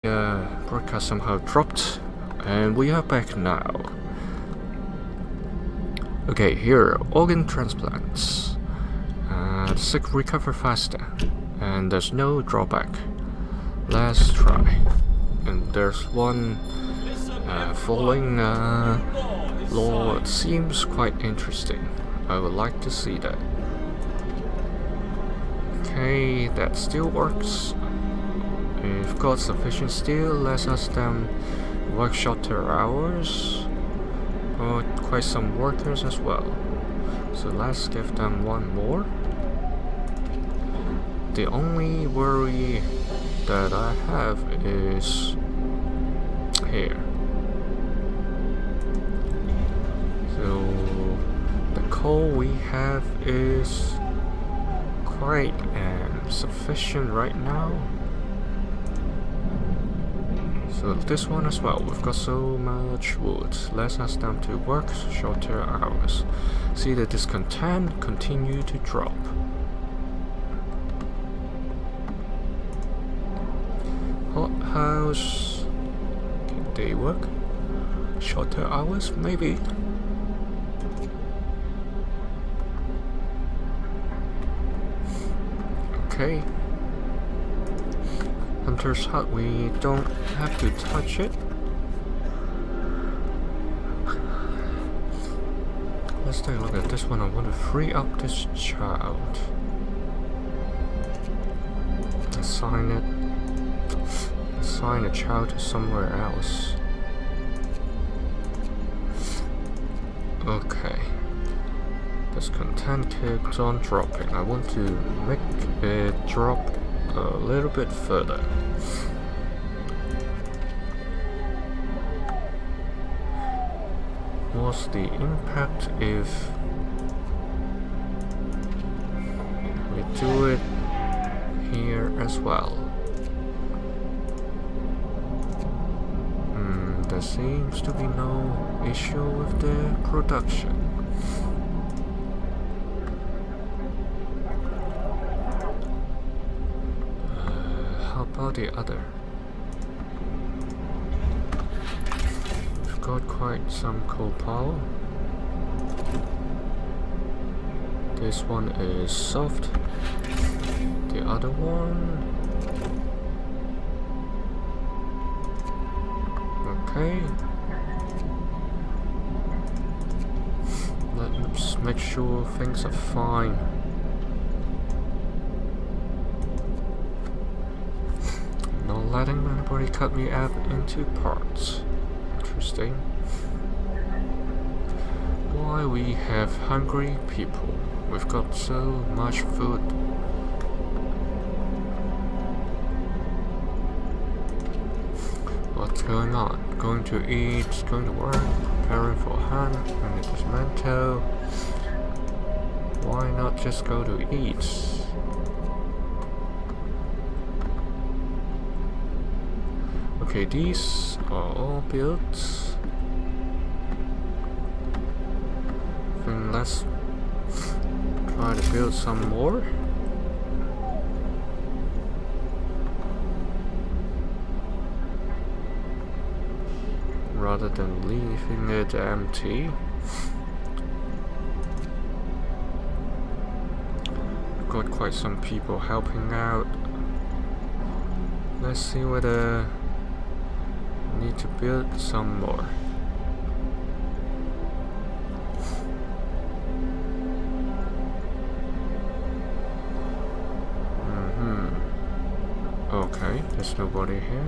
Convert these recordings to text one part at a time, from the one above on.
Broadcast somehow dropped, and we are back now. Okay, here, organ transplants. The sick recover faster, and there's no drawback. Let's try. And there's one falling law. It seems quite interesting. I would like to see that. Okay, that still works. We've got sufficient steel, lets us then work shorter hours, but quite some workers as well. So let's give them one more. The only worry that I have is here. So the coal we have is quite sufficient right now. So this one as well, we've got so much wood, lets us down to work shorter hours. See the discontent continue to drop. Hothouse, can they work? Shorter hours, maybe? Okay. Hunter's hut, we don't have to touch it. Let's take a look at this one. I want to free up this child. Assign a child to somewhere else. Okay. This content keeps on dropping. I want to make it drop a little bit further. What's the impact if we do it here as well? There seems to be no issue with the production. How about the other? We've got quite some coal power. This one is soft. The other one. Okay. Let's make sure things are fine. Not letting anybody cut me up into parts. Interesting. Why we have hungry people? We've got so much food. What's going on? Going to eat, going to work, preparing for hunt, and it is mental. Why not just go to eat? Okay, these are all built. Then let's try to build some more. Rather than leaving it empty. We've got quite some people helping out. Let's see whether we need to build some more. Okay, there's nobody here.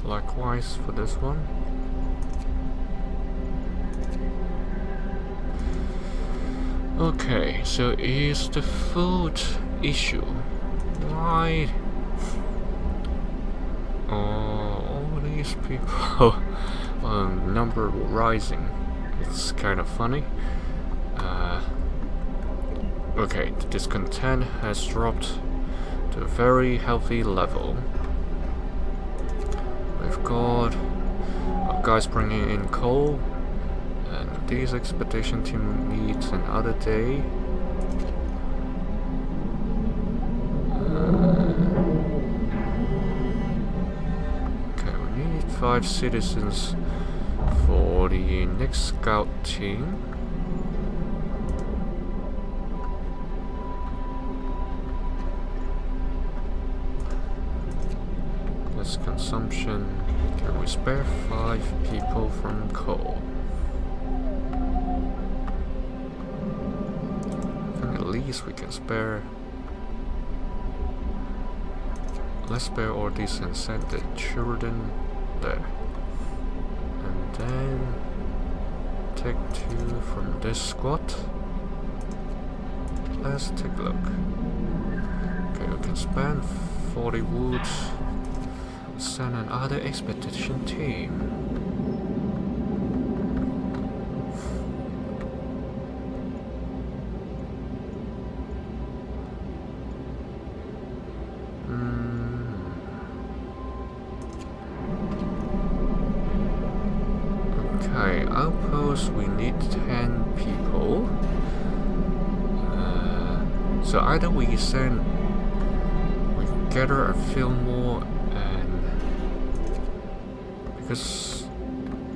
Likewise for this one. Okay, so is the food issue? Why all these people number rising? It's kind of funny. Okay, the discontent has dropped to a very healthy level. We've got our guys bringing in coal, and this expedition team meets another day. Okay, we need 5 citizens for the next scout team. This consumption, can we spare 5 people from coal? I think at least we can spare. Let's spare all these and send the children there. And then take 2 from this squad. Let's take a look. Okay, we can spend 40 wood. Send another expedition team. Okay, outpost, we need 10 people. So either we gather a few more, because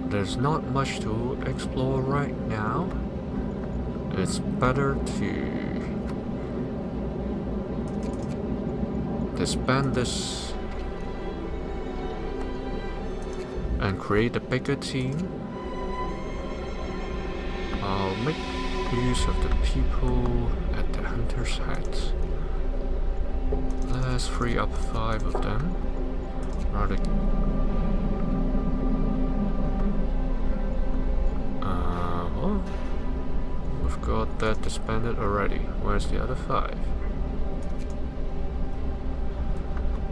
there's not much to explore right now. It's better to disband this and create a bigger team. I'll make use of the people at the hunter's hut. Let's free up 5 of them. Rather we've got that disbanded already. Where's the other 5?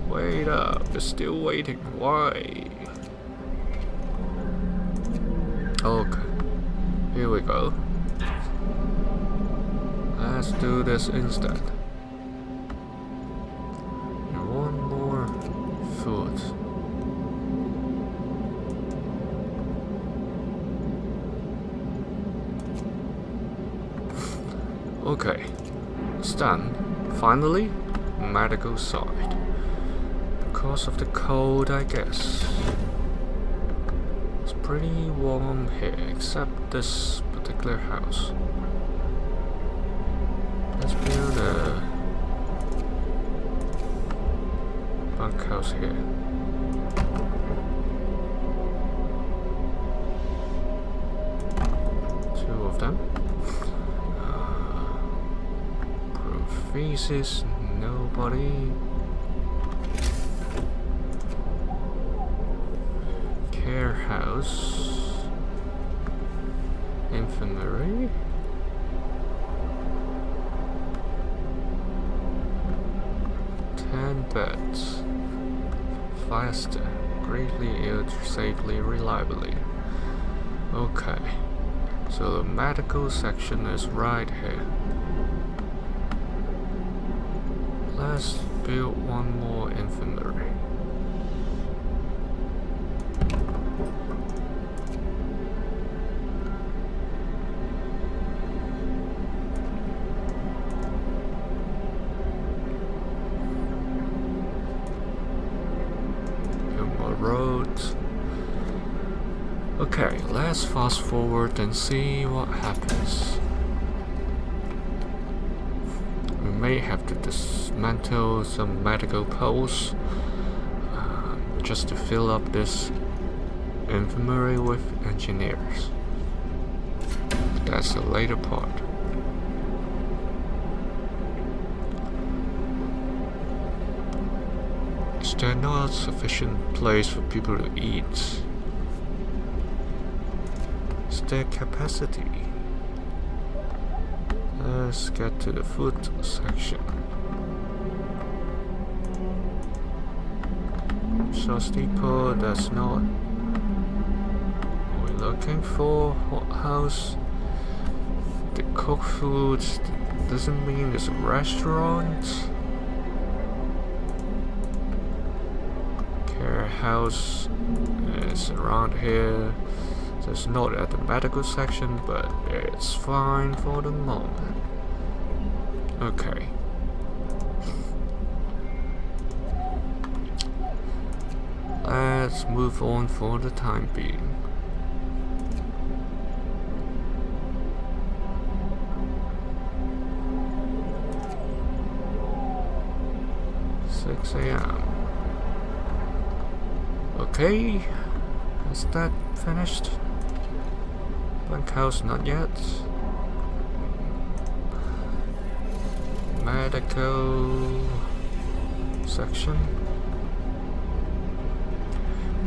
Wait up, it's still waiting. Why? Okay, here we go. Let's do this instead. And one more food. Okay, it's done. Finally, medical side. Because of the cold, I guess. It's pretty warm here, except this particular house. Let's build a bunkhouse here. Two of them. Faces, nobody. Care house. Infirmary. Beds. Faster. Greatly ill, safely, reliably. Okay. So the medical section is right here. Let's build one more infirmary. Roads. Okay, let's fast forward and see what happens. We may have to dismantle some medical posts just to fill up this infirmary with engineers. That's the later part. Is there not sufficient place for people to eat? Is there capacity? Let's get to the food section. Sauce depot, that's not what we're looking for. Hot house. The cooked food doesn't mean it's a restaurant. warehouse is around here. So it's not at the medical section, but it's fine for the moment. Okay. Let's move on for the time being. AM. Okay, is that finished? Bunkhouse not yet. Medical section.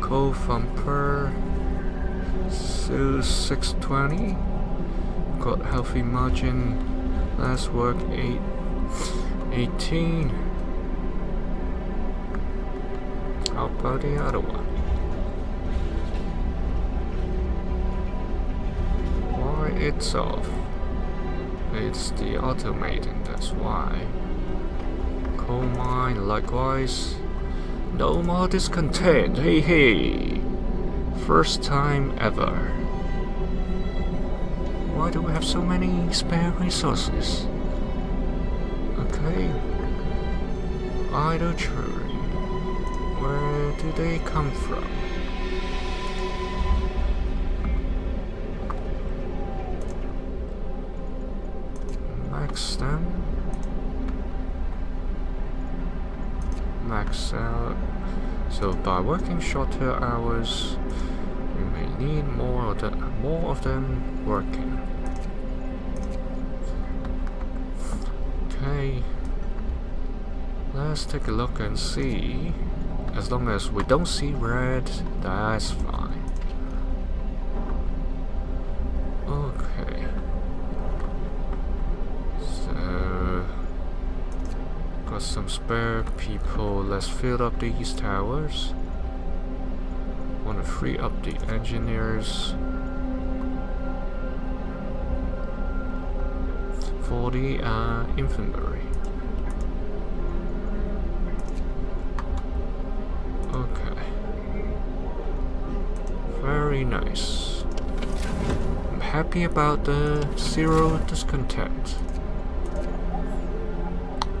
Coal thumper. Sue 620. Got healthy margin. Last work 18. How about the other one? Why it's off? It's the automating, that's why. Coal mine, likewise. No more discontent, hey. First time ever. Why do we have so many spare resources? Okay. Idle tree. Where do they come from? Max them. Max out. So by working shorter hours, we may need more of them working. Okay. Let's take a look and see. As long as we don't see red, that's fine. Okay. So, got some spare people. Let's fill up these towers. Want to free up the engineers for the infantry. Okay. Very nice. I'm happy about the zero discontent.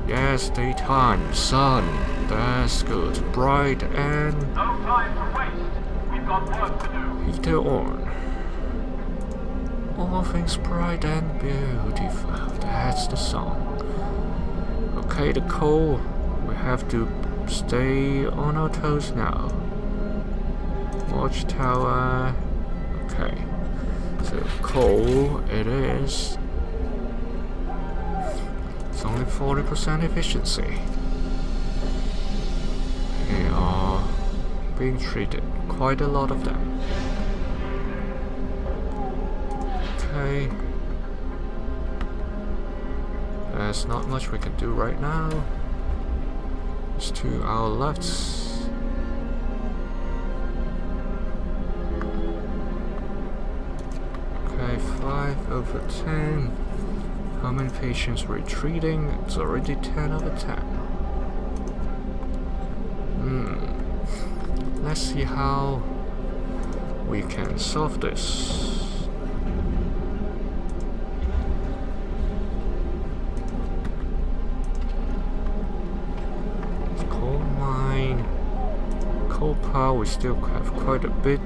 Yes, daytime, sun. That's good. Bright and... No time to waste. We've got work to do. Heater on. All things bright and beautiful. That's the song. Okay, the coal. We have to stay on our toes now. Watchtower. Okay. So coal it is. It's only 40% efficiency. They are being treated. Quite a lot of them. Okay. There's not much we can do right now. It's to our left. Okay, 5/10. How many patients retreating? It's already 10/10. Let's see how we can solve this. Coal power, we still have quite a bit.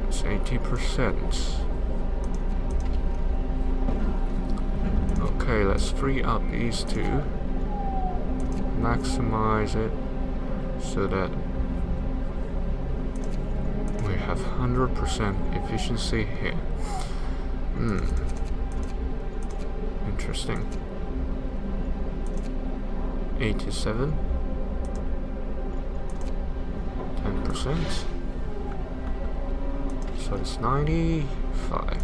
It's 80%. Okay, let's free up these two. Maximize it so that we have 100% efficiency here. Interesting. 87. 10%. So it's 95.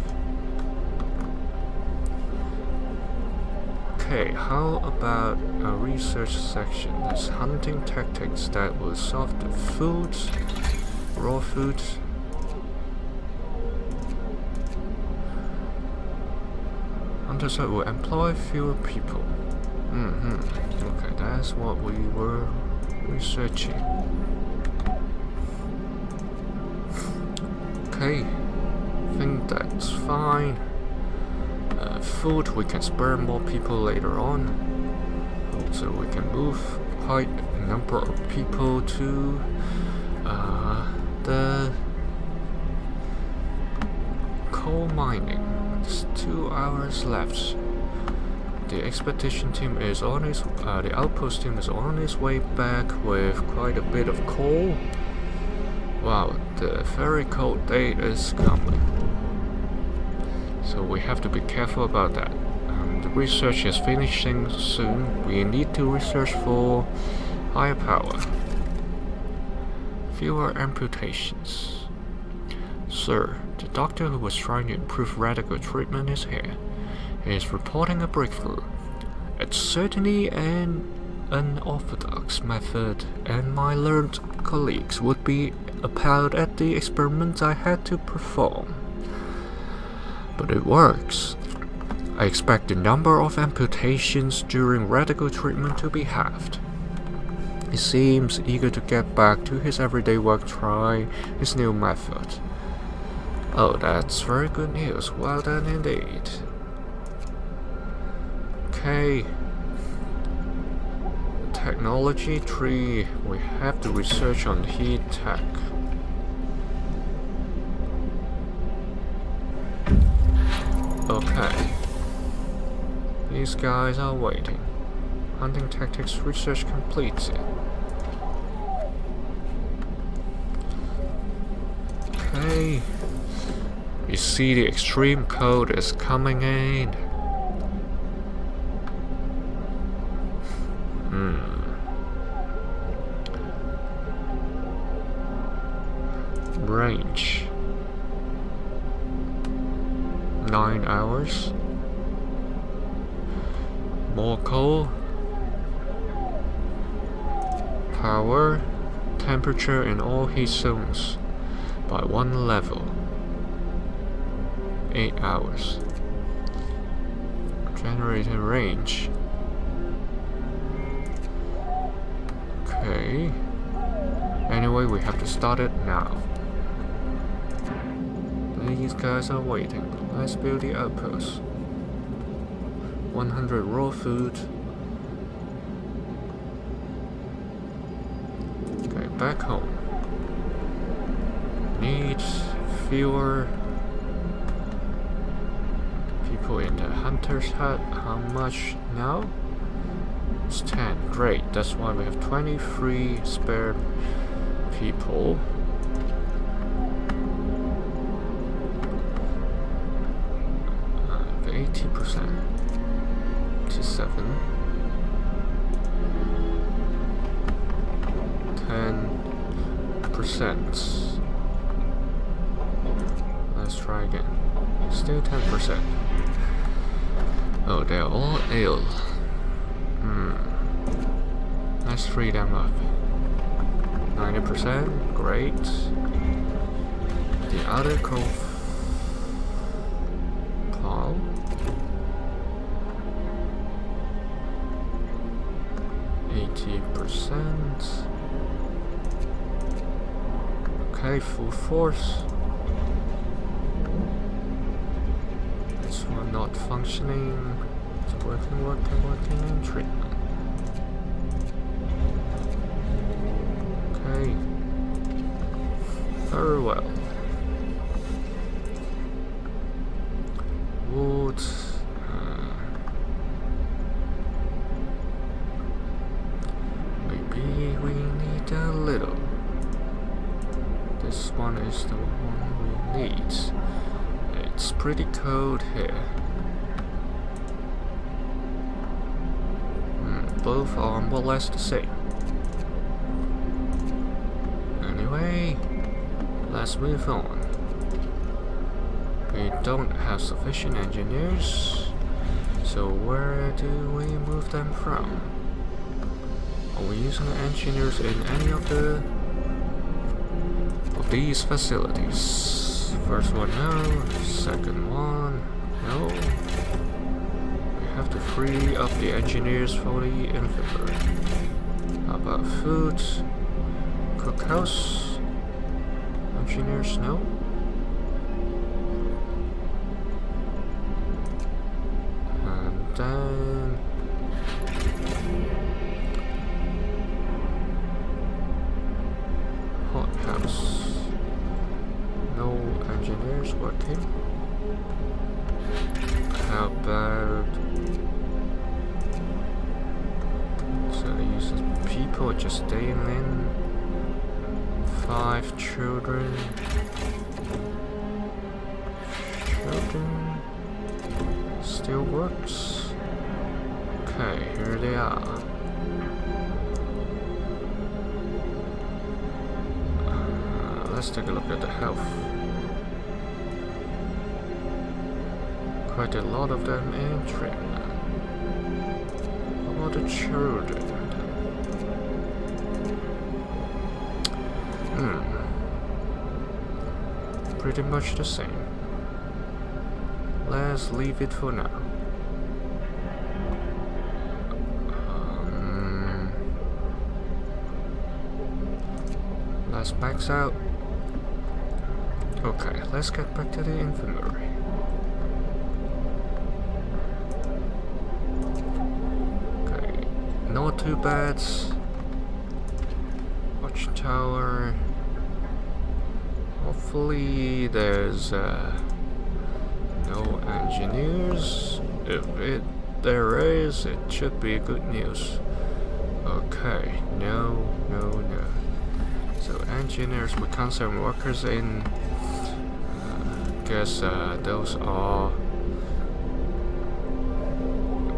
Okay, how about a research section? There's hunting tactics that will solve the food, raw food. Hunters will employ fewer people. Okay, that's what we were researching. Okay, think that's fine. Food, we can spare more people later on. Also, we can move quite a number of people to the coal mining. There's 2 hours left. The expedition team is on its the outpost team is on its way back with quite a bit of coal. Wow, the very cold day is coming. So we have to be careful about that. The research is finishing soon. We need to research for higher power. Fewer amputations. Sir, the doctor who was trying to improve radical treatment is here. He is reporting a breakthrough. It's certainly an unorthodox method, and my learned colleagues would be appalled at the experiments I had to perform. But it works. I expect the number of amputations during radical treatment to be halved. He seems eager to get back to his everyday work, try his new method. Oh, that's very good news. Well done indeed. Okay. Technology tree. We have to research on heat tech. Okay. These guys are waiting. Hunting tactics research completed. Okay. You see the extreme cold is coming in. Range 9 hours. More coal. Power. Temperature in all heat zones by 1 level. 8 hours. Generator range. Okay. Anyway, we have to start it now. These guys are waiting. Let's build the outpost. 100 raw food. Okay, back home. Need fewer people in the hunter's hut. How much now? It's 10. Great. That's why we have 23 spare people. 80% to 7. 10%. Let's try again. Still 10%. Oh, they're all ill. Let's free them up. 90%. Great. The other profile. 80%. Okay, full force. This one not functioning. It's working in treatment. Okay. Very well. Wood. Maybe we need a little. This one is the one we need. It's pretty cold here. Both are more or less the same. Anyway, let's move on. We don't have sufficient engineers, so where do we move them from? Are we using engineers in any of these facilities? First one, no. Second one, no. We have to free up the engineers for the infantry. How about food? Cookhouse? Engineers, no? And then... hothouse. No engineers working. How about... so the use of people just staying in. 5 children. Children still works. Okay, here they are. Let's take a look at the health. Quite a lot of them entering. How about the children? Pretty much the same. Let's leave it for now. Let's max out. Okay, let's get back to the infirmary. Okay, not too bad. Watchtower. Hopefully there's no engineers. If there is, it should be good news. Okay, no. So engineers with concerned workers in. Guess those are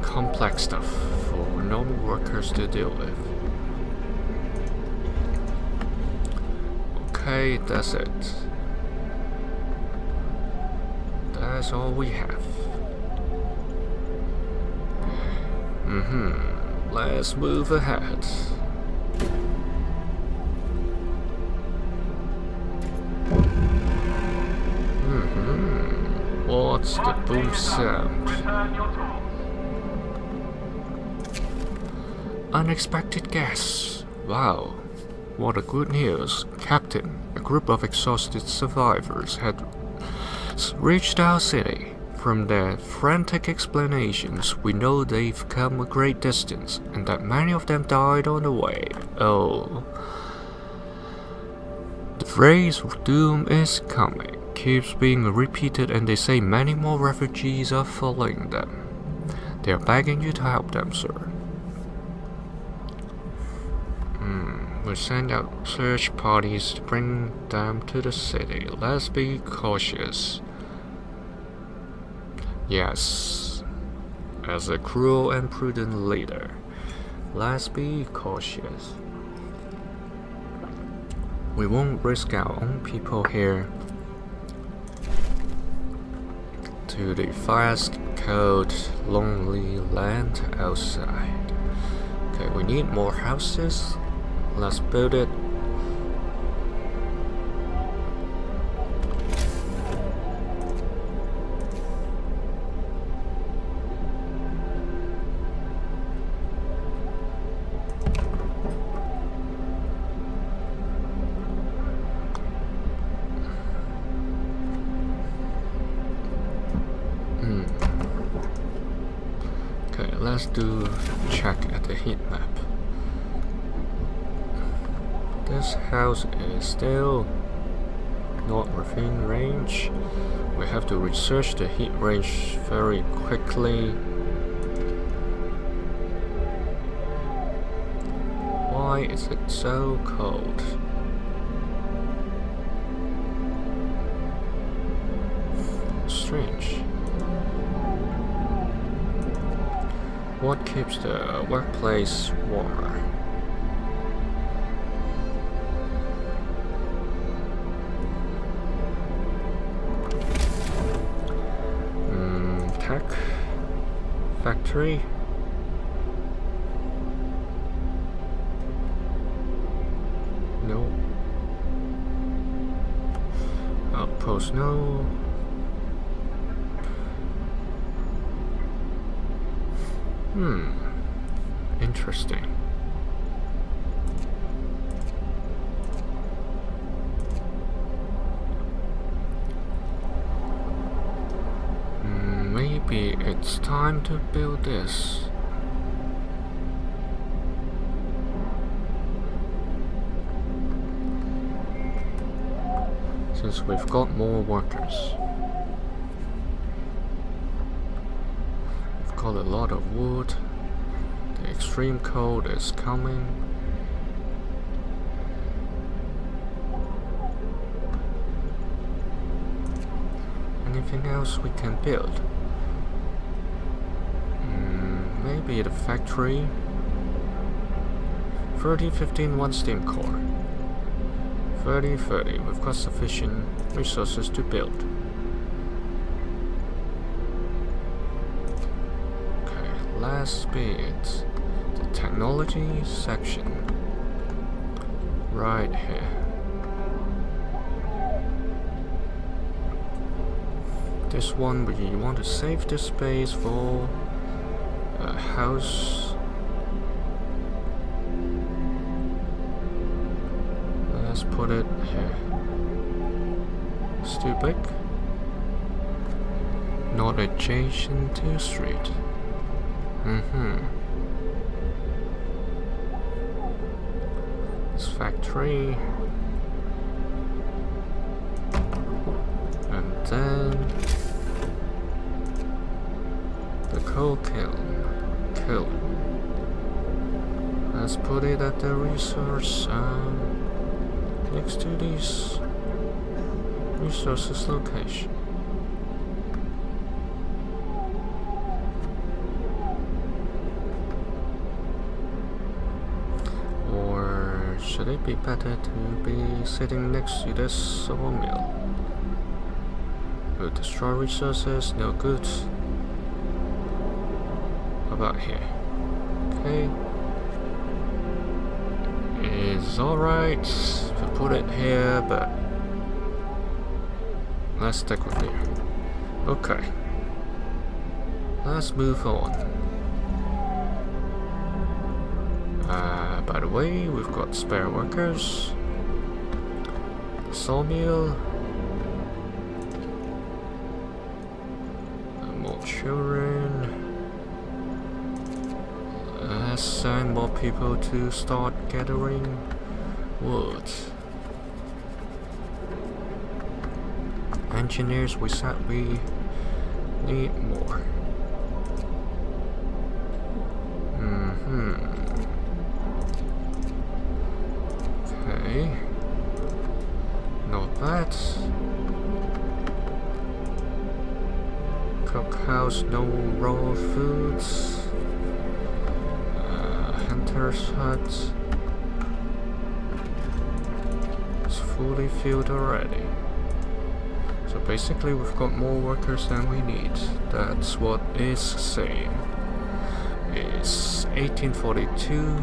complex stuff for normal workers to deal with. Okay, that's it. That's all we have. Let's move ahead. What's the boom sound? Unexpected guests. Wow. What a good news. Captain, a group of exhausted survivors had reached our city. From their frantic explanations, we know they've come a great distance, and that many of them died on the way. Oh. The phrase doom is coming keeps being repeated, and they say many more refugees are following them. They are begging you to help them, sir. We'll send out search parties to bring them to the city. Let's be cautious. Yes, as a cruel and prudent leader, let's be cautious. We won't risk our own people here. To the vast, cold, lonely land outside. Okay, we need more houses. Let's build it. Okay, let's do a check at the heat map. This house is still not within range. We have to research the heat range very quickly. Why is it so cold? Strange. What keeps the workplace warmer? Tech factory. No. Outpost, no. Interesting. Maybe it's time to build this. Since we've got more workers. We've got a lot of wood. The extreme cold is coming. Anything else we can build? Maybe the factory. 30, 15, 1 steam core. 30, 30. We've got sufficient resources to build. Okay, last bit. The technology section. Right here. This one, we want to save this space for a house. Let's put it here. Still big. Not adjacent to street. This factory. And then the coal kiln. Let's put it at the resource next to these resources location. Or should it be better to be sitting next to this sawmill? Will destroy resources, no good. How about here? Okay. It's alright to put it here, but let's stick with here. Okay. Let's move on. By the way, we've got spare workers. Sawmill. More children. Let's send more people to start gathering wood. Engineers, we said we need more. Okay. Not bad. Cookhouse, no raw foods. Hunter's hut. It's fully filled already. So basically we've got more workers than we need. That's what it's saying. It's 1842.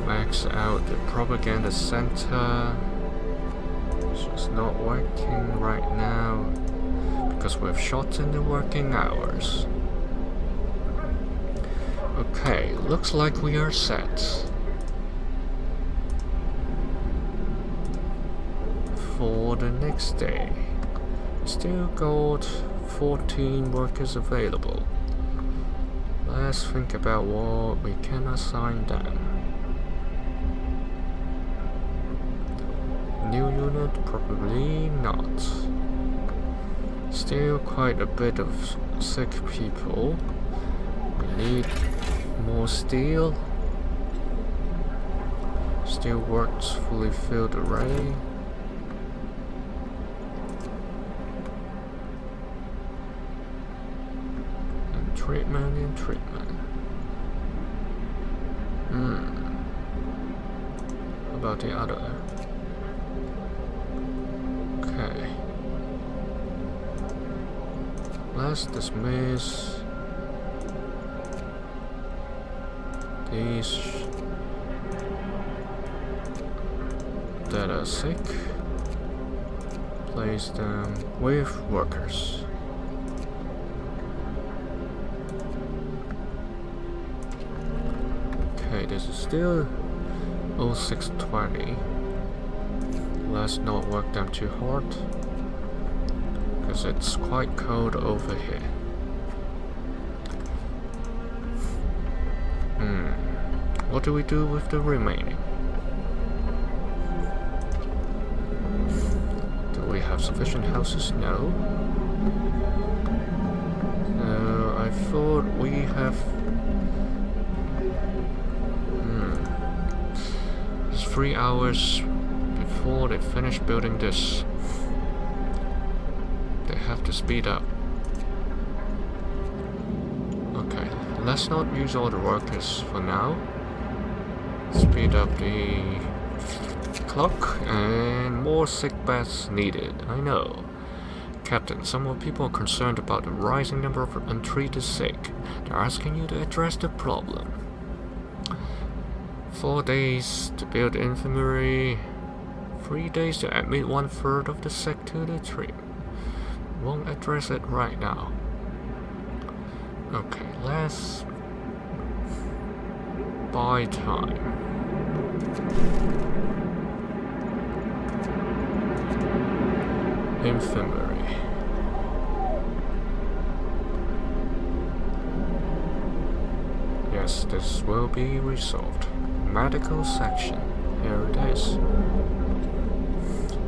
Max out the propaganda center. It's just not working right now because we've shortened the working hours. Okay, looks like we are set. For the next day, we still got 14 workers available. Let's think about what we can assign them. New unit, probably not. Still quite a bit of sick people. We need more steel. Steel works fully filled array. And treatment. How about the other? Okay. Let's dismiss these that are sick. Place them with workers. Okay, this is still 0620. Let's not work them too hard, because it's quite cold over here. What do we do with the remaining? Do we have sufficient houses? No. I thought we have... It's 3 hours before they finish building this. They have to speed up. Okay, let's not use all the workers for now. Speed up the clock, and more sick beds needed. I know. Captain, some more people are concerned about the rising number of untreated sick. They're asking you to address the problem. 4 days to build infirmary. 3 days to admit 1/3 of the sick to the trip. Won't address it right now. Okay, let's buy time. Infirmary. Yes, this will be resolved. Medical section. Here it is.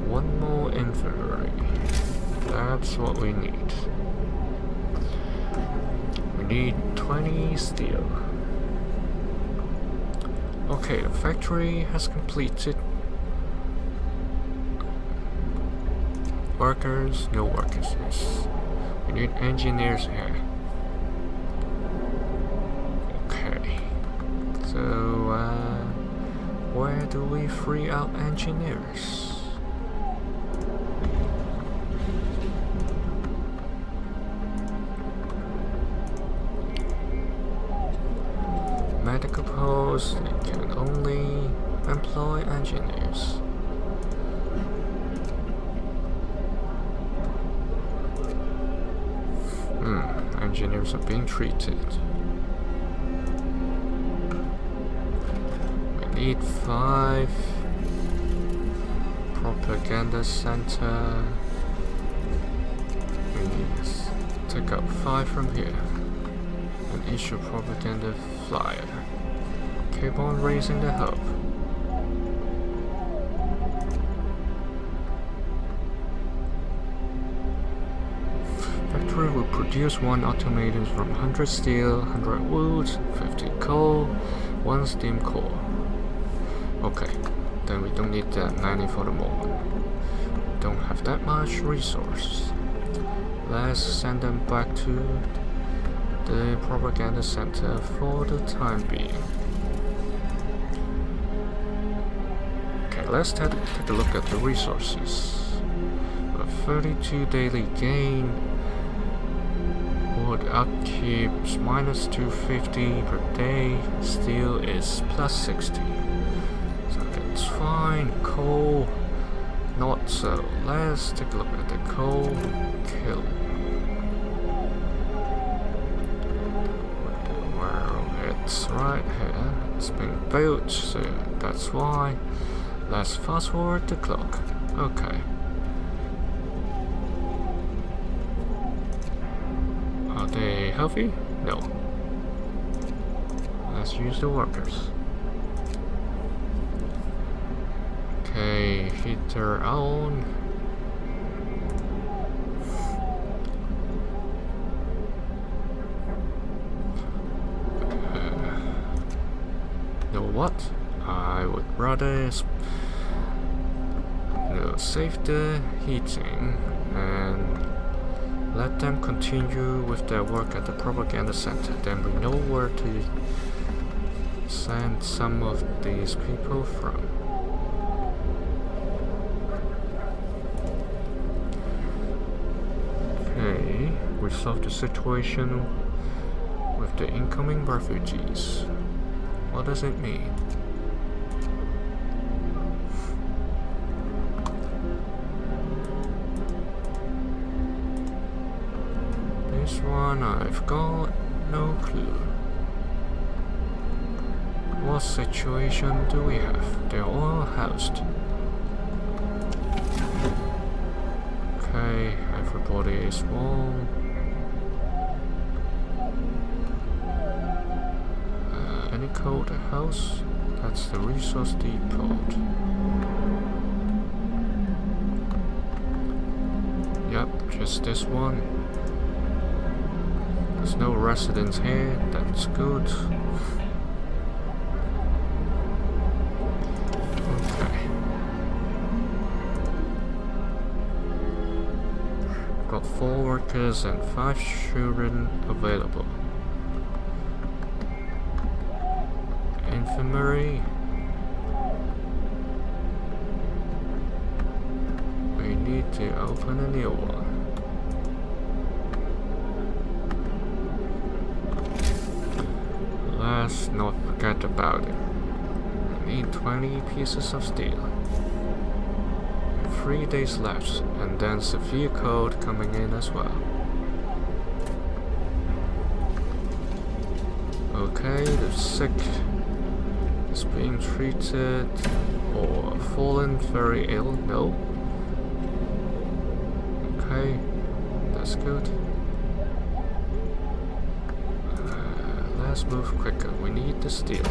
One more infirmary. That's what we need. We need 20 steel. Okay, the factory has completed. Workers, no workers. Yes. We need engineers here. Okay. So, where do we free up engineers? Medical posts, they can only employ engineers. Engineers are being treated. We need 5 propaganda center. We need to take up 5 from here and issue propaganda flyer. Keep on raising the hub. Factory will produce 1 automaton from 100 steel, 100 wood, 50 coal, 1 steam core. Okay, then we don't need that many for the moment. We don't have that much resource. Let's send them back to the propaganda center for the time being. Okay, let's take a look at the resources. A 32 daily gain. Wood upkeep minus 250 per day. Steel is plus 60. So that's fine. Coal, not so. Let's take a look at the coal kill. Well, it's right here. It's been built, so that's why. Let's fast forward the clock. Okay. Are they healthy? No. Let's use the workers. Okay, heater on. Know what? I would rather save the heating and let them continue with their work at the propaganda center. Then we know where to send some of these people from. Okay, we solved the situation with the incoming refugees. What does it mean? This one I've got no clue. What situation do we have? They're all housed. Okay, everybody is warm. Any code house? That's the resource depot. Yep, just this one. There's no residents here, that's good. Okay. Got 4 workers and 5 children available. Infirmary. We need to open a new one. Let's not forget about it. We need 20 pieces of steel. 3 days left, and then severe cold coming in as well. Okay, the sick is being treated or fallen very ill. No. Okay, that's good. Let's move quicker. We need the steel.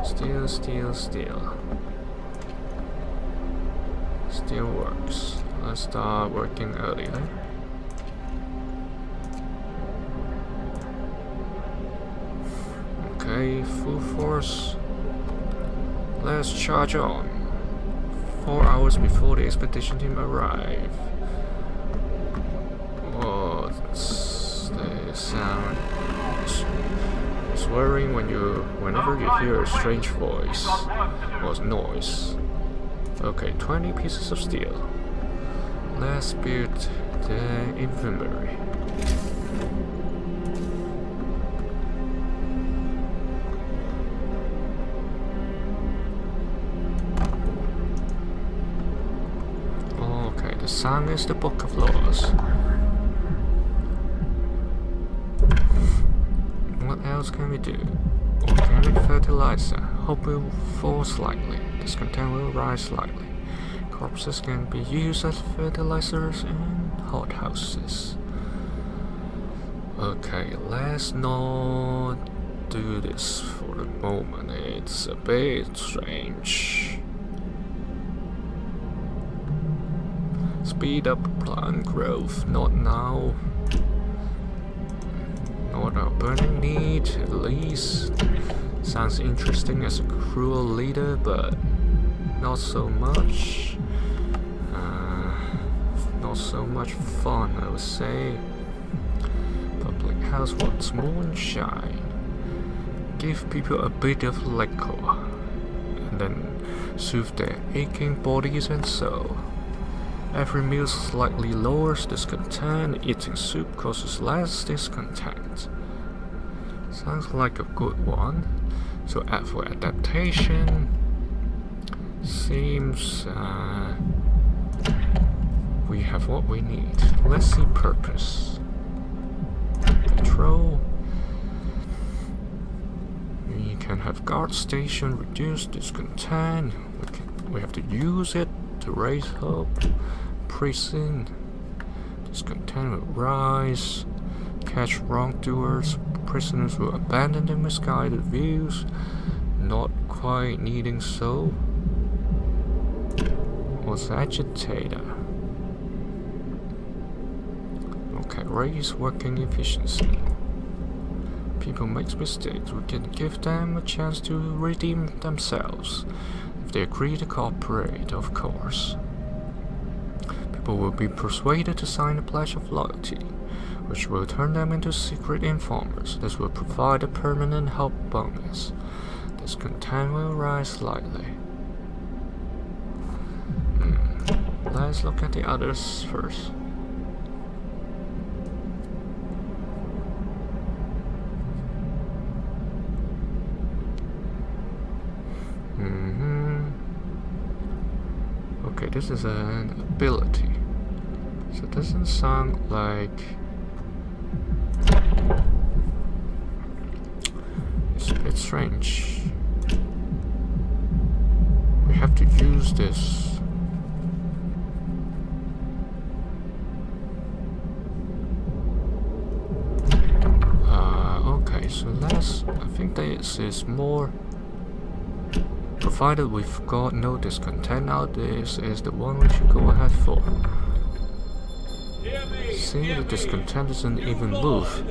Steel, steel, steel. Steel works. Let's start working earlier. Okay, full force. Let's charge on. 4 hours before the expedition team arrive. What's the sound? It's worrying whenever you hear a strange voice or noise. Okay, 20 pieces of steel. Let's build the infirmary. Okay, the song is the book of laws. What else can we do? Organic fertilizer. Hope will fall slightly. Discontent will rise slightly. Corpses can be used as fertilizers in hothouses. Okay, let's not do this for the moment. It's a bit strange. Speed up plant growth, not now. Not our burning need, at least. Sounds interesting as a cruel leader, but not so much. Not so much fun, I would say. Public house wants moonshine. Give people a bit of liquor, and then soothe their aching bodies and soul. Every meal slightly lowers discontent. Eating soup causes less discontent. Sounds like a good one. So for adaptation, seems we have what we need. Let's see purpose. Patrol. We can have guard station, reduce discontent. We have to use it to raise hope. Prison. Discontent will rise. Catch wrongdoers. Prisoners will abandon their misguided views. Not quite needing so. What's agitator? Okay, raise working efficiency. People make mistakes. We can give them a chance to redeem themselves. If they agree to cooperate, of course. People will be persuaded to sign a pledge of loyalty, which will turn them into secret informers. This will provide a permanent help bonus. Discontent will rise slightly. Let's look at the others first. Okay, this is an ability. So it doesn't sound like It's a bit strange. We have to use this. Okay, so I think this is more. Provided we've got no discontent now, this is the one we should go ahead for. See, the discontent doesn't even move.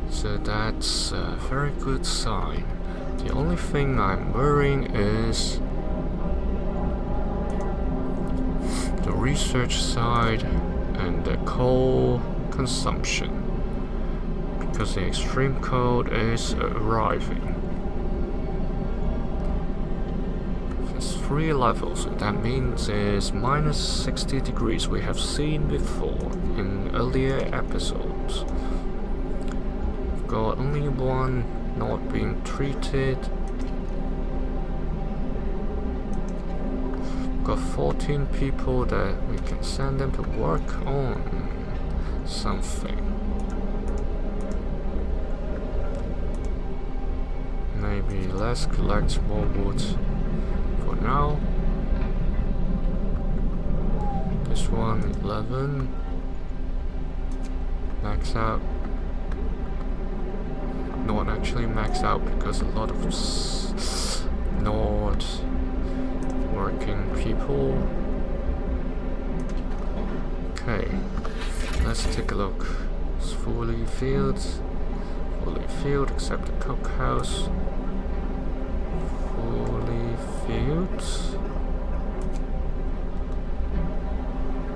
So that's a very good sign. The only thing I'm worrying is the research side and the coal consumption. Because the extreme cold is arriving. There's 3 levels, and that means it's minus 60 degrees we have seen before in earlier episodes. We've got only one not being treated. We've got 14 people that we can send them to work on something. Maybe let's collect more wood for now. This one 11. Max out. Not actually max out because a lot of not working people. Okay, let's take a look. It's fully filled except the cookhouse. Fully filled.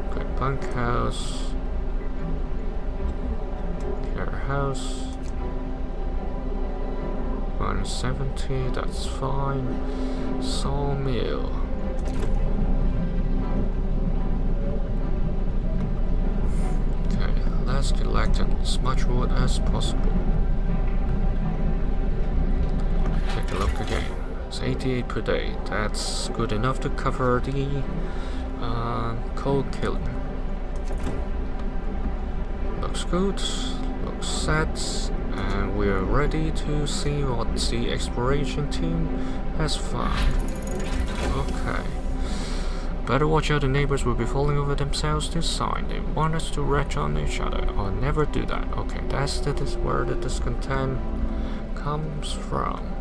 Okay, bunkhouse. Care house. 170, that's fine. Sawmill. Okay, let's collect as much wood as possible. Take a look again. It's 88 per day. That's good enough to cover the coal killing. Looks good. Looks set. And we're ready to see what the exploration team has found. Okay. Better watch out, the neighbors will be falling over themselves this sign. They want us to retch on each other. I'll never do that. Okay, that's where the discontent comes from.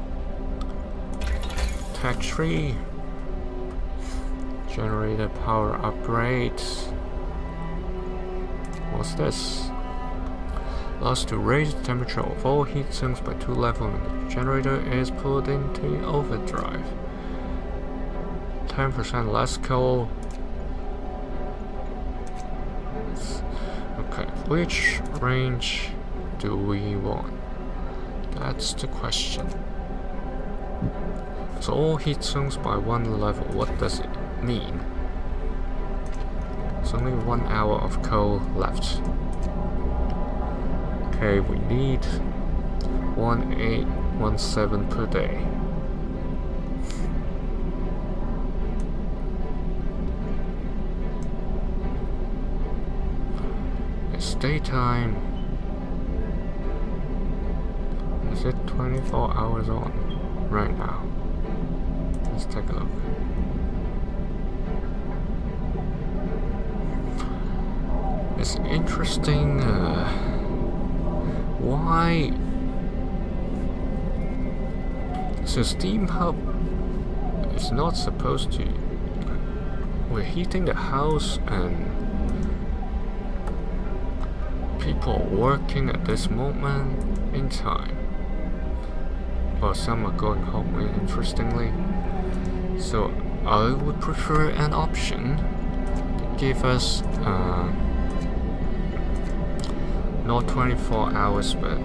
Tech tree. Generator power upgrades. What's this? Allows to raise the temperature of all heat sinks by 2 levels when the generator is put into overdrive. 10% less coal. Okay, which range do we want? That's the question. So all heat sinks by 1 level, what does it mean? There's only 1 hour of coal left. Okay, we need 1817 per day. It's daytime. Is it 24 hours on right now? Let's take a look. It's interesting. Why? So Steam Hub is not supposed to. We're heating the house and people are working at this moment in time. Well, some are going home, interestingly. So I would prefer an option to give us not 24 hours, but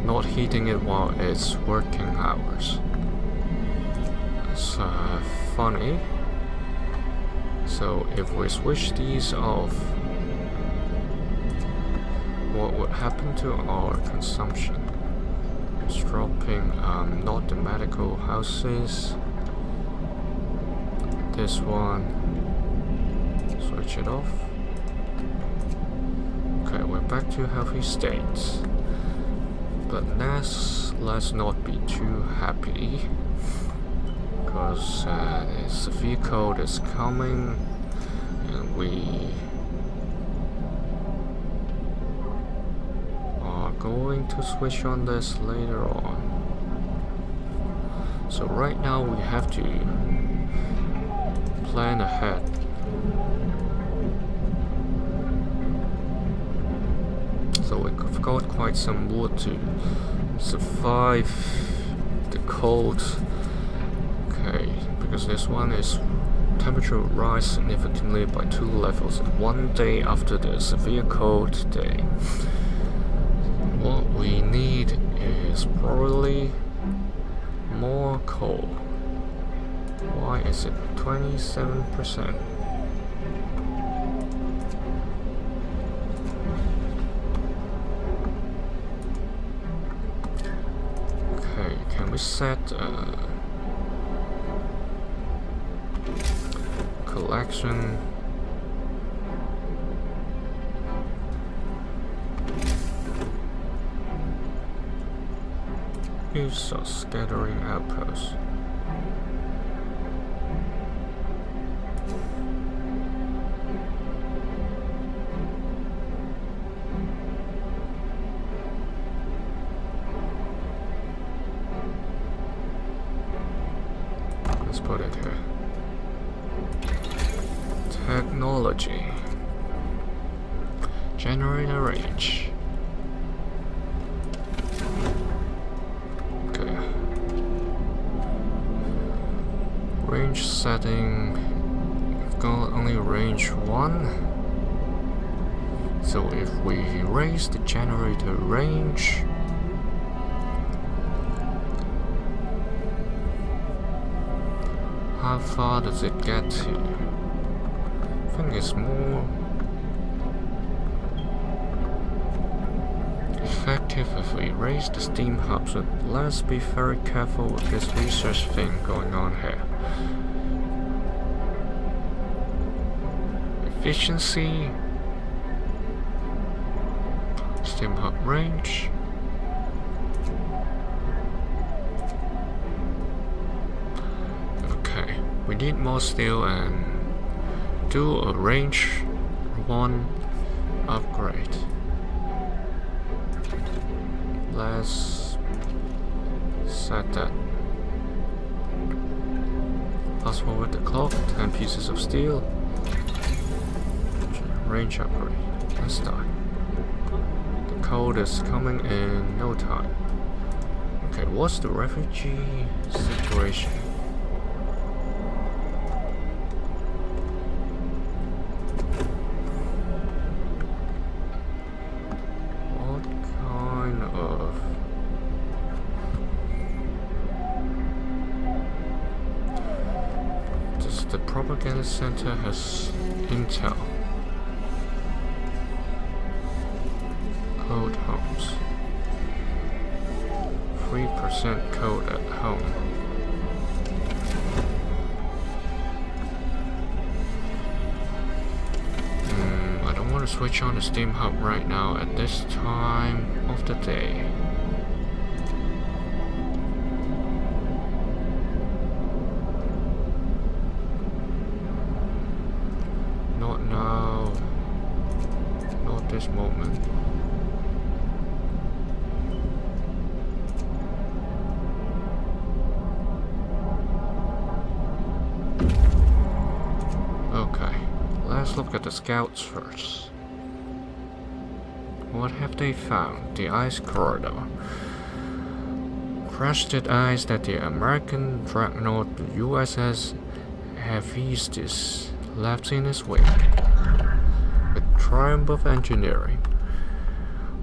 not heating it while it's working hours. It's funny. So if we switch these off, what would happen to our consumption? It's dropping, not the medical houses. This one, switch it off. Okay, we're back to healthy states. But let's not be too happy, because the severe cold is coming, and we are going to switch on this later on. So right now we have to plan ahead. So we've got quite some wood to survive the cold. Okay, because this one is temperature will rise significantly by 2 levels one day after the severe cold day. What we need is probably more coal. Why is it 27%? Okay, can we set collection? Use a scattering outpost. Let's put it here. Technology. Generator range. Okay. Range setting. We've got only range 1. So if we raise the generator range, how far does it get to? I think it's more effective if we raise the steam hub, so let's be very careful with this research thing going on here. Efficiency, steam hub range. Okay, we need more steel and do a range 1 upgrade. Let's set that. Fast forward the clock, 10 pieces of steel. Range upgrade. Let's start. The cold is coming in no time. Okay, what's the refugee situation? The propaganda center has intel. Code homes. 3% code at home. I don't want to switch on the steam hub right now at this time of the day. Not now. Not this moment. Okay, let's look at the scouts first. What have they found? The ice corridor. Crushed ice that the American dreadnought USS Hephaestus left in its wake. With triumph of engineering.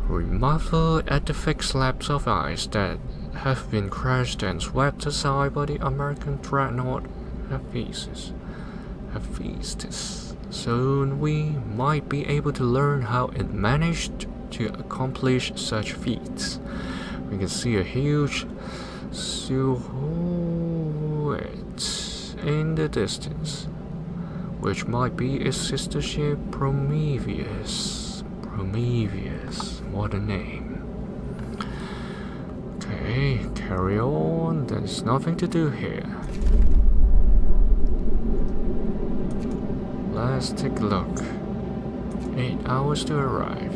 Remarkable at the thick slabs of ice that have been crushed and swept aside by the American dreadnought Hephaestus. Soon we might be able to learn how it managed to accomplish such feats. We can see a huge silhouette in the distance, which might be its sister ship Prometheus. What a name. Okay, carry on. There's nothing to do here. Let's take a look. 8 hours to arrive.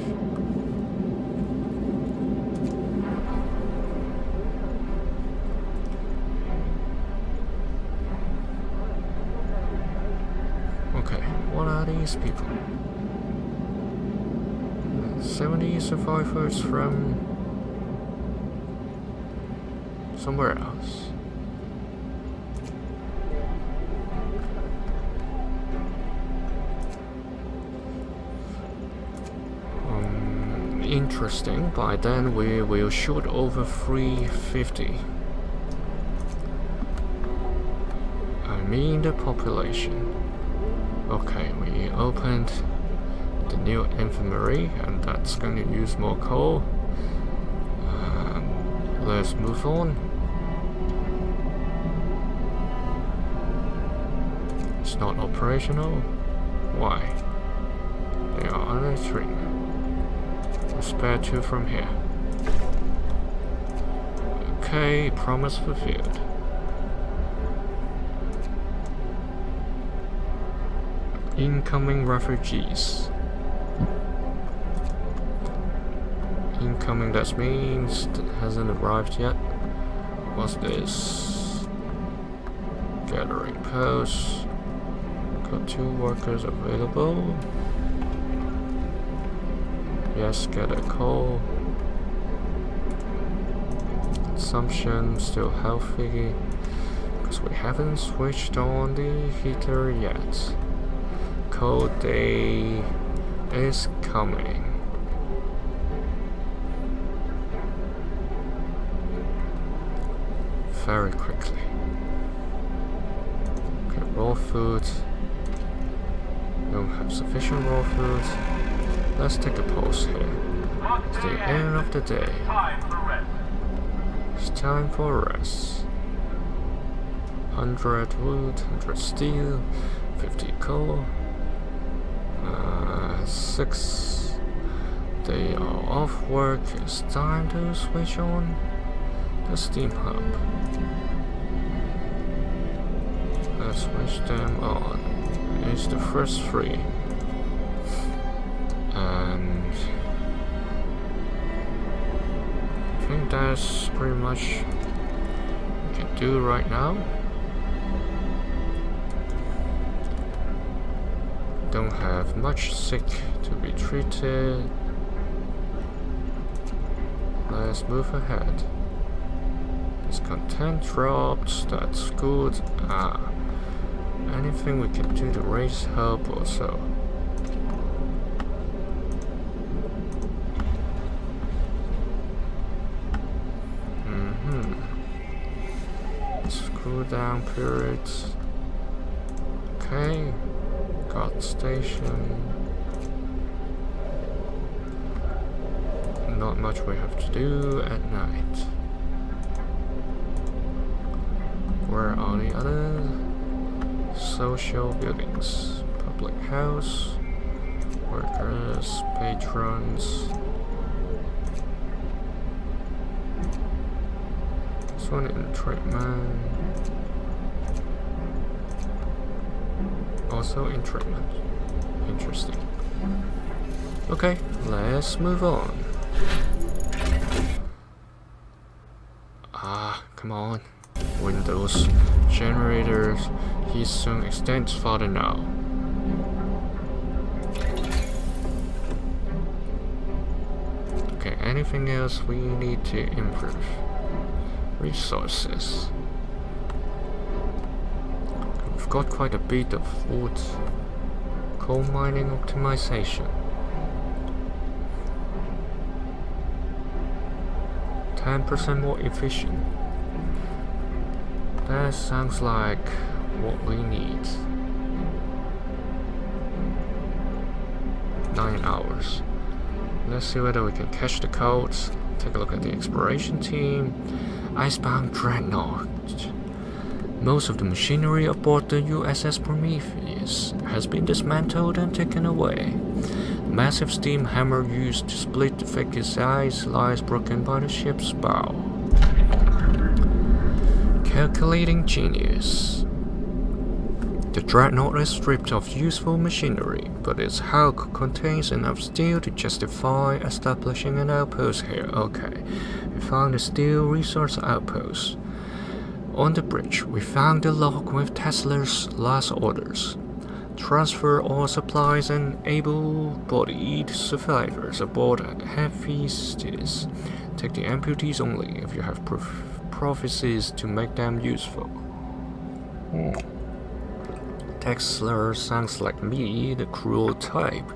Okay, what are these people? 70 survivors from somewhere else. Interesting. By then we will shoot over 350. I mean the population. Okay, we opened the new infirmary and that's going to use more coal. Let's move on. It's not operational. Why? They are under treatment. Spare 2 from here. Okay, promise fulfilled. Incoming refugees. Incoming, that means that hasn't arrived yet. What's this? Gathering post. Got 2 workers available. Yes, get a coal. Consumption still healthy because we haven't switched on the heater yet. Cold day is coming. Very quickly. Okay, raw food. Don't have sufficient raw food. Let's take a pause here. It's the end of the day. It's time for rest. 100 wood, 100 steel, 50 coal. 6. They are off work. It's time to switch on the steam hub. Let's switch them on. It's the first 3. And I think that's pretty much we can do right now. Don't have much sick to be treated. Let's move ahead. This content dropped, that's good. Anything we can do to raise help or so. Screw down periods. Okay. Guard station. Not much we have to do at night. Where are the other social buildings? Public house, workers, patrons. This one in treatment. Also in treatment. Interesting. Okay, let's move on. Come on. Windows, generators, heat soon extends farther now. Okay, anything else we need to improve? Resources. We've got quite a bit of wood. Coal mining optimization. 10% more efficient. That sounds like what we need. 9 hours. Let's see whether we can catch the codes. Take a look at the exploration team. Icebound Dreadnought. Most of the machinery aboard the USS Prometheus has been dismantled and taken away. The massive steam hammer used to split the figure's eyes lies broken by the ship's bow. Calculating genius. The dreadnought is stripped of useful machinery, but its hull contains enough steel to justify establishing an outpost here. Okay, we found a steel resource outpost. On the bridge, we found the log with Tesla's last orders. Transfer all supplies and able-bodied survivors aboard heavy steers. Take the amputees only if you have prophecies to make them useful. Tesla sounds like me, the cruel type.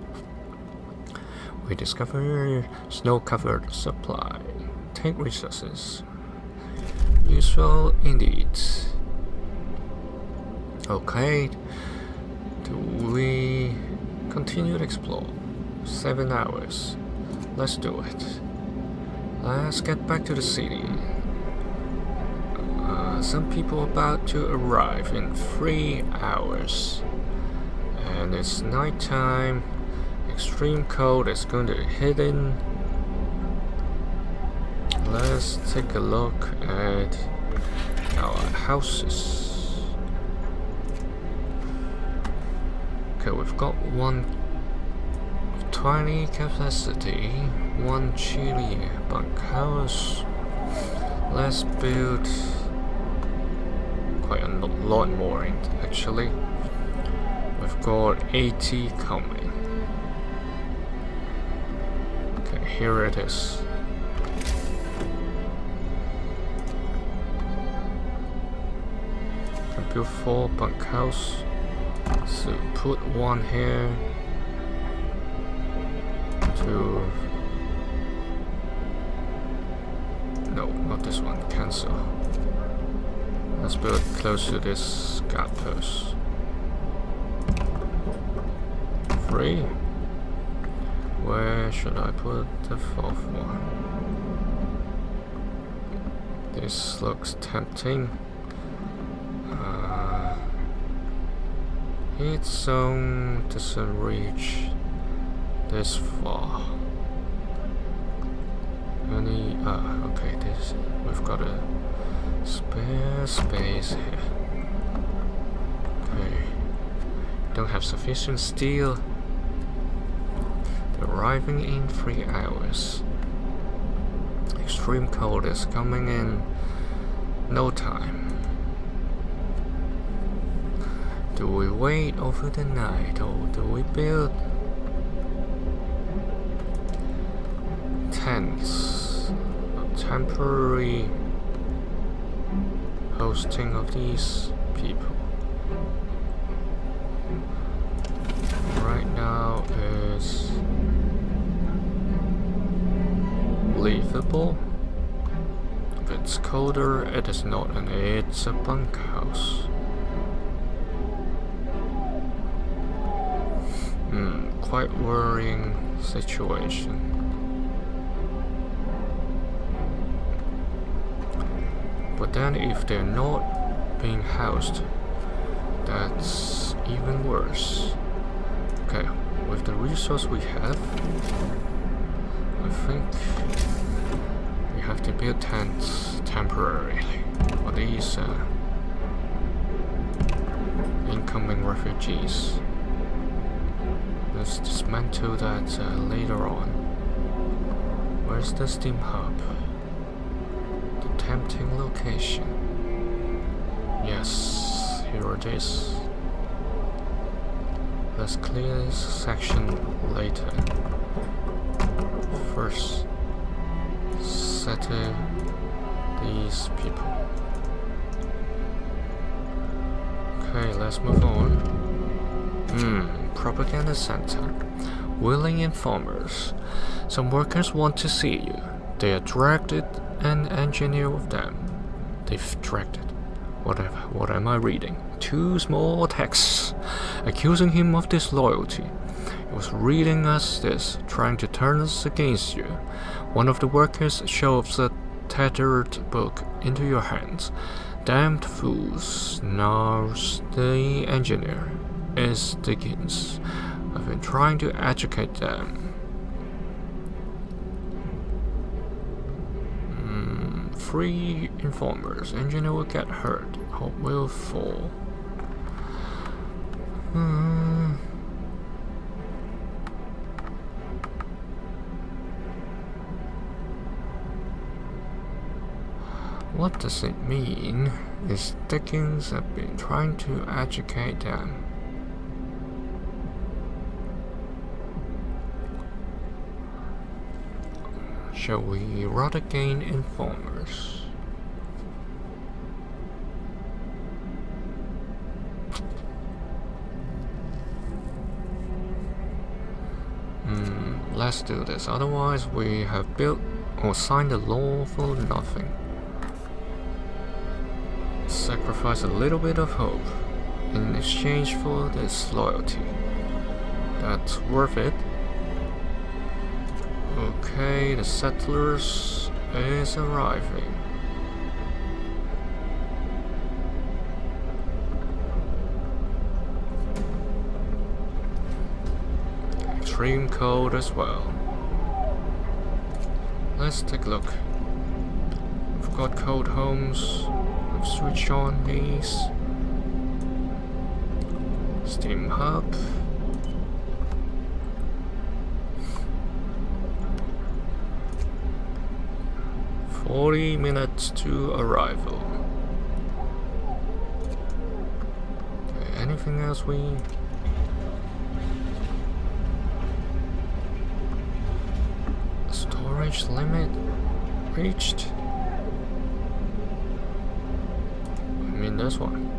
We discover snow-covered supply. Take resources. Useful indeed. Okay. Do we continue to explore? 7 hours. Let's do it. Let's get back to the city. Some people about to arrive in 3 hours. And it's nighttime. Extreme cold is going to hit in. Let's take a look at our houses. Okay, we've got one 20 capacity, one chilly bunkhouse. Let's build quite a lot more actually. We've got 80 coming. Okay, here it is. Can build 4 bunkhouse. So put one here to no, not this one, cancel. Let's build close to this guard post. 3. Where should I put the 4th one? This looks tempting. Heat zone doesn't reach this far. Any okay, this we've got a spare space here. Okay. Don't have sufficient steel. They're arriving in 3 hours. Extreme cold is coming in no time. Do we wait over the night or do we build tents? A temporary hosting of these people. Right now is livable. If it's colder, it is not, and it's a bunkhouse. Quite worrying situation. But then if they're not being housed, that's even worse. Okay, with the resource we have, I think we have to build tents temporarily for these incoming refugees. Let's dismantle that later on. Where's the steam hub? The tempting location. Yes, here it is. Let's clear this section later. First, settle these people. Okay, let's move on. Propaganda center. Willing informers. Some workers want to see you. They attracted an engineer with them. They've attracted. What am I reading? 2 small texts accusing him of disloyalty. He was reading us this, trying to turn us against you. One of the workers shoves a tattered book into your hands. Damned fools, snarls the engineer. Is Dickens. I've been trying to educate them. 3 informers. Engineer will get hurt. Hope will fall. What does it mean? Is Dickens have been trying to educate them? Shall we rather gain informers? Let's do this. Otherwise, we have built or signed a law for nothing. Sacrifice a little bit of hope in exchange for this loyalty. That's worth it. Okay, the settlers is arriving. Extreme cold as well. Let's take a look. We've got cold homes. We've switched on these. Steam hub. 40 minutes to arrival. Okay, anything else we... Storage limit reached? I mean, there's one.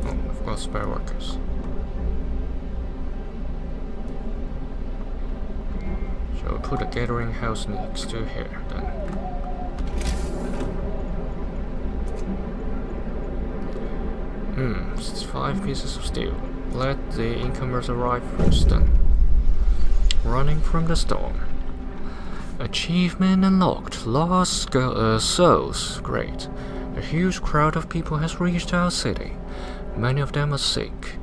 Oh, I've got spare workers. Shall we put a gathering house next to here then? It's 5 pieces of steel. Let the incomers arrive first then. Running from the storm. Achievement unlocked. Lost souls. Great. A huge crowd of people has reached our city. Many of them are sick.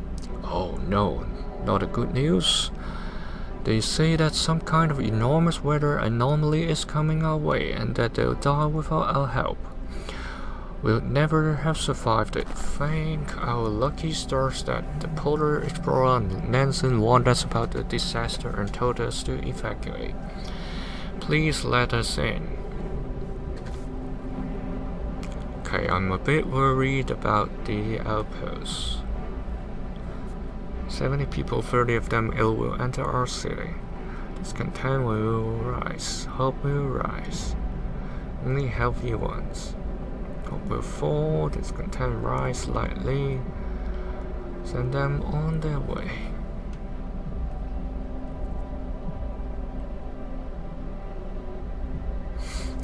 Oh no, not a good news. They say that some kind of enormous weather anomaly is coming our way and that they'll die without our help. We'll never have survived it. Thank our lucky stars that the polar explorer Nansen warned us about the disaster and told us to evacuate. Please let us in. Okay, I'm a bit worried about the outposts. 70 people, 30 of them ill, will enter our city. Discontent will rise. Hope will rise. Only healthy ones. Hope will fall. Discontent rise slightly. Send them on their way.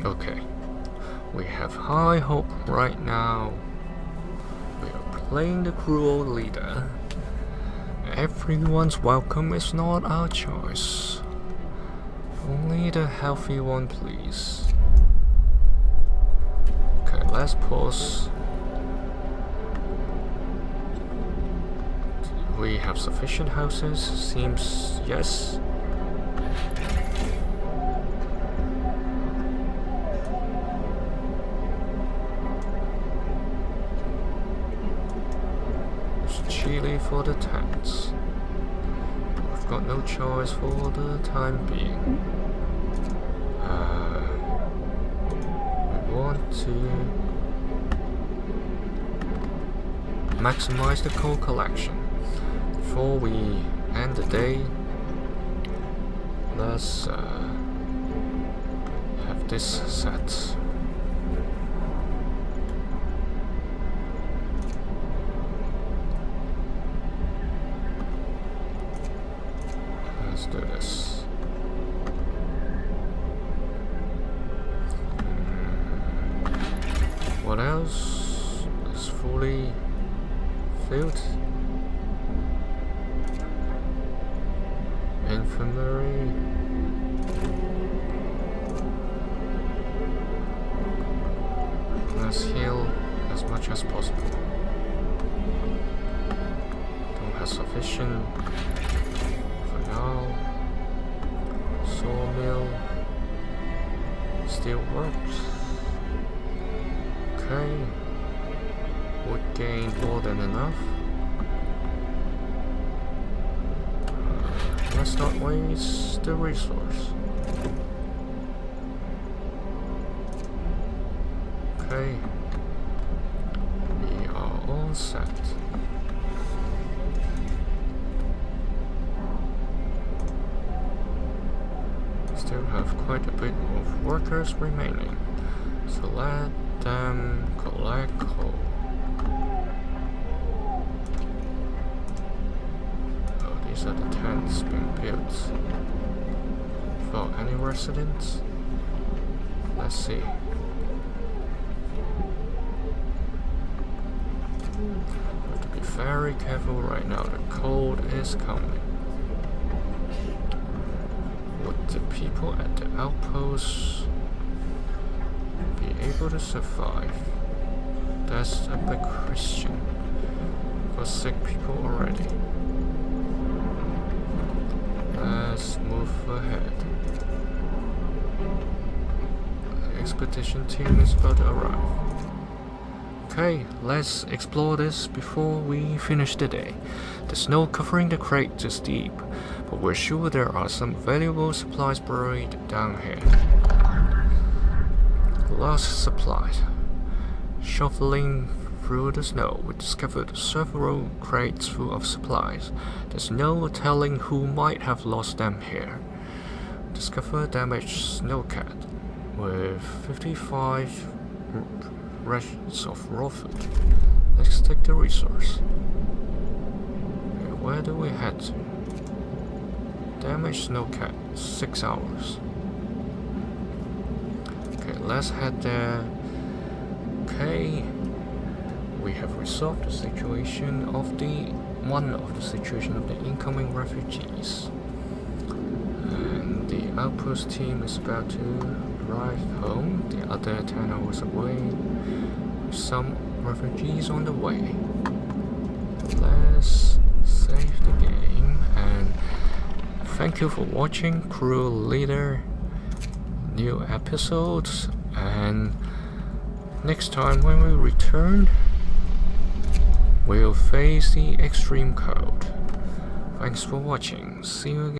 Okay. We have high hope right now. We are playing the cruel leader. Everyone's welcome is not our choice. Only the healthy one, please. Okay, let's pause. We have sufficient houses. Seems yes. Chili for the tents. We've got no choice for the time being. We want to maximize the coal collection. Before we end the day, let's have this set. Let's do this. What else is fully filled? Infirmary. Let's heal as much as possible. Don't have sufficient. Now, sawmill still works. Okay. Would gain more than enough. Let's not waste the resource. Okay. We are all set. Still have quite a bit of workers remaining, so let them collect coal. Oh, these are the tents being built. For any residents? Let's see. Have to be very careful right now, the cold is coming. Would the people at the outposts be able to survive? That's a big question. Got sick people already. Let's move ahead. The expedition team is about to arrive. Okay, let's explore this before we finish the day. The snow covering the crate is deep, but we're sure there are some valuable supplies buried down here. Lost supplies. Shuffling through the snow, we discovered several crates full of supplies. There's no telling who might have lost them here. Discover damaged snowcat with 55 rations of raw food. Let's take the resource. Okay, where do we head to? Damaged snowcat, 6 hours. Okay, let's head there. Okay, we have resolved the situation of the situation of the incoming refugees, and the outpost team is about to arrive home. The other 10 hours away. Some refugees on the way. Let's save the game, and thank you for watching Crew Leader new episodes, and next time when we return we'll face the extreme cold. Thanks for watching. See you again.